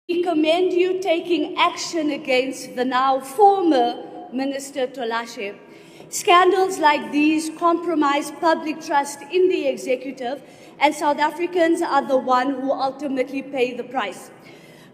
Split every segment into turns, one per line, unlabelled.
We commend you taking action against the now former Minister Tolashe. Scandals like these compromise public trust in the executive, and South Africans are the ones who ultimately pay the price.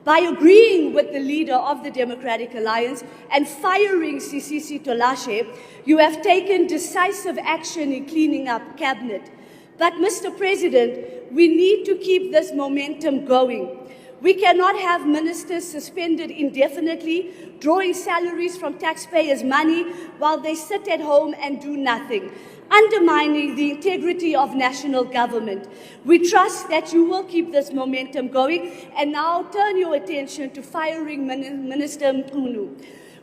By agreeing with the leader of the Democratic Alliance and firing Sisisi Tolashe, you have taken decisive action in cleaning up cabinet. But, Mr. President, we need to keep this momentum going. We cannot have ministers suspended indefinitely, drawing salaries from taxpayers' money while they sit at home and do nothing, undermining the integrity of national government. We trust that you will keep this momentum going and now turn your attention to firing Minister Mkunu.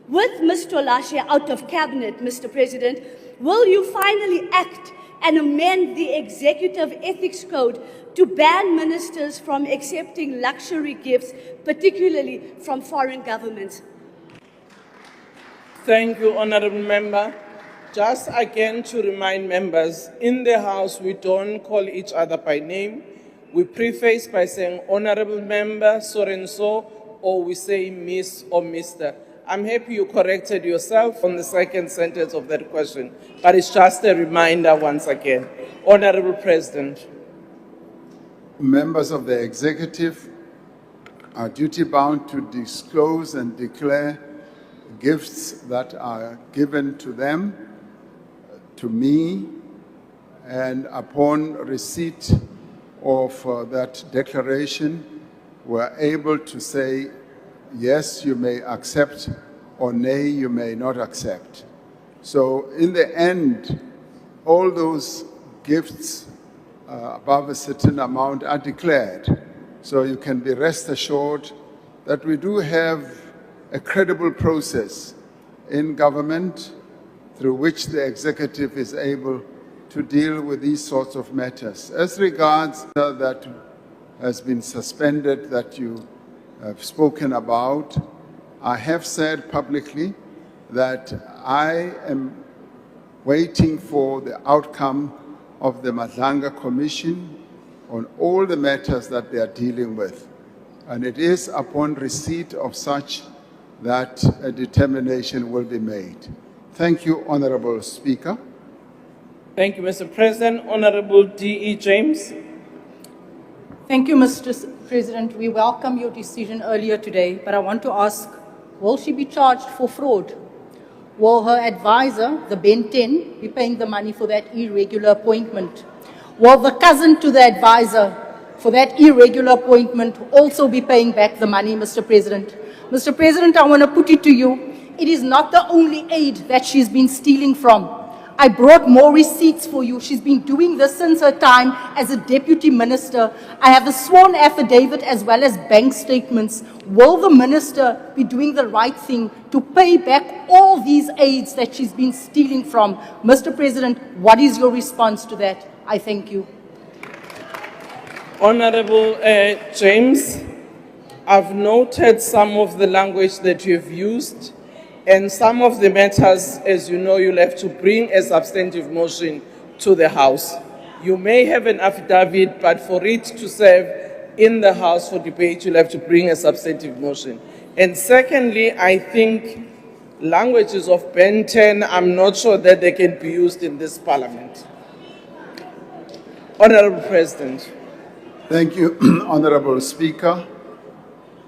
With Ms. Tolashe out of cabinet, Mr. President, will you finally act and amend the Executive Ethics Code to ban ministers from accepting luxury gifts, particularly from foreign governments?
Thank you, Honourable Member. Just again to remind members, in the House we don't call each other by name. We preface by saying Honourable Member, so and so, or we say Miss or Mr. I'm happy you corrected yourself on the second sentence of that question, but it's just a reminder once again. Honourable President.
Members of the executive are duty-bound to disclose and declare gifts that are given to them, to me, and upon receipt of that declaration, we're able to say, yes, you may accept, or nay, you may not accept. So in the end, all those gifts above a certain amount are declared. So you can be rest assured that we do have a credible process in government through which the executive is able to deal with these sorts of matters. As regards that has been suspended that you have spoken about, I have said publicly that I am waiting for the outcome of the Madlanga Commission on all the matters that they are dealing with. And it is upon receipt of such that a determination will be made. Thank you, Honourable Speaker.
Thank you, Mr. President. Honourable D.E. James.
Thank you, Mr. President. We welcome your decision earlier today, but I want to ask, will she be charged for fraud? Will her advisor, the Ben 10, be paying the money for that irregular appointment? Will the cousin to the advisor for that irregular appointment also be paying back the money, Mr. President? Mr. President, I want to put it to you, it is not the only aid that she's been stealing from. I brought more receipts for you. She's been doing this since her time as a deputy minister. I have a sworn affidavit as well as bank statements. Will the minister be doing the right thing to pay back all these aids that she's been stealing from? Mr. President, what is your response to that? I thank you.
Honourable James, I've noted some of the language that you've used. And some of the matters, as you know, you'll have to bring a substantive motion to the House. You may have an affidavit, but for it to serve in the House for debate, you'll have to bring a substantive motion. And secondly, I think languages of Ben 10, I'm not sure that they can be used in this Parliament. Honourable President.
Thank you, Honourable Speaker.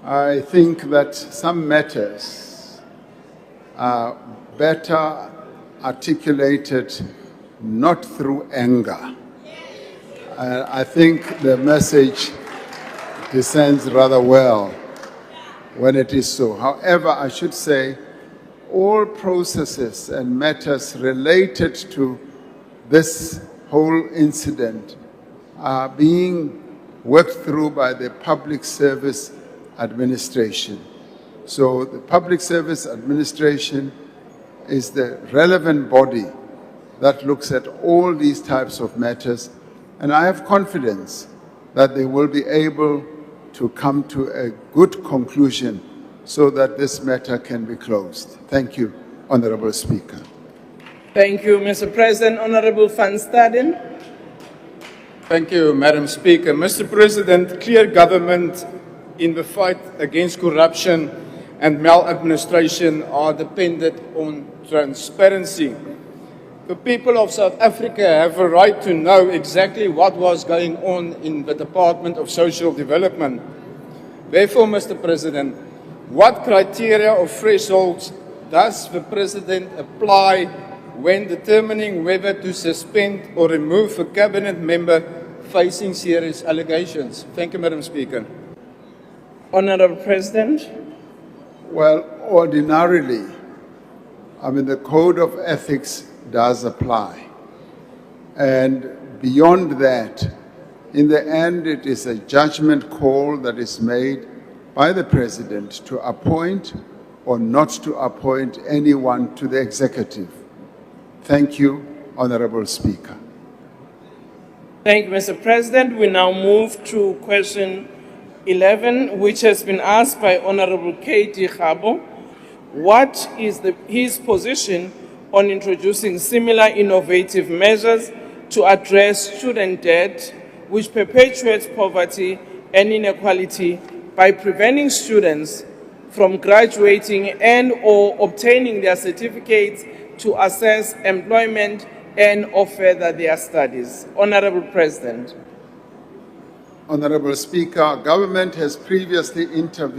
I think that some matters are better articulated not through anger. I think the message descends rather well when it is so. However, I should say all processes and matters related to this whole incident are being worked through by the Public Service Administration. So the Public Service Administration is the relevant body that looks at all these types of matters, and I have confidence that they will be able to come to a good conclusion so that this matter can be closed. Thank you, Honourable Speaker.
Thank you, Mr. President. Honourable Van Staden.
Thank you, Madam Speaker. Mr. President, clear government in the fight against corruption and maladministration are dependent on transparency. The people of South Africa have a right to know exactly what was going on in the Department of Social Development. Therefore, Mr. President, what criteria or thresholds does the President apply when determining whether to suspend or remove a cabinet member facing serious allegations? Thank you, Madam Speaker.
Honourable President.
Well, ordinarily, the Code of Ethics does apply. And beyond that, in the end, it is a judgment call that is made by the President to appoint or not to appoint anyone to the executive. Thank you, Honourable Speaker.
Thank you, Mr. President. We now move to question 11, which has been asked by Honourable Katie Khabo. What is his position on introducing similar innovative measures to address student debt, which perpetuates poverty and inequality by preventing students from graduating and/or obtaining their certificates to assess employment and/or further their studies? Honourable President.
Honourable Speaker, government has previously intervened